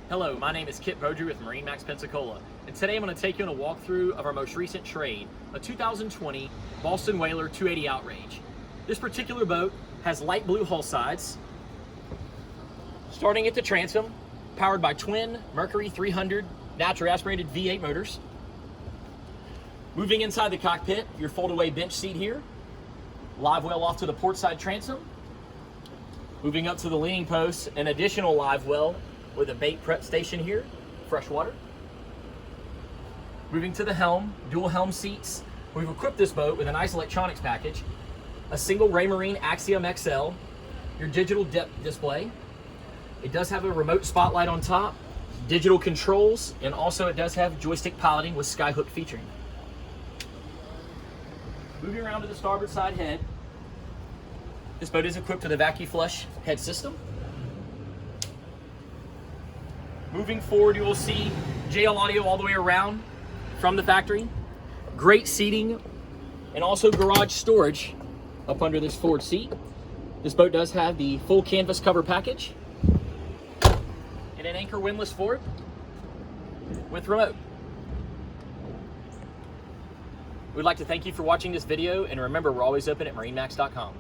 Hello, my name is Kip Beaudry with MarineMax Pensacola, and today I'm going to take you on a walkthrough of our most recent trade, a 2020 Boston Whaler 280 Outrage. This particular boat has light blue hull sides, starting at the transom, powered by twin Mercury 300 naturally aspirated V8 motors. Moving inside the cockpit, your fold-away bench seat here, live well off to the port side transom. Moving up to the leaning post, an additional live well with a bait prep station here, fresh water. Moving to the helm, dual helm seats. We've equipped this boat with a nice electronics package, a single Raymarine Axiom XL, your digital depth display. It does have a remote spotlight on top, digital controls, and also it does have joystick piloting with skyhook featuring. Moving around to the starboard side head, this boat is equipped with a vacuum flush head system. Moving forward, you will see JL audio all the way around from the factory. Great seating and also garage storage up under this forward seat. This boat does have the full canvas cover package and an anchor windlass forward with remote. We'd like to thank you for watching this video, and remember, we're always open at MarineMax.com.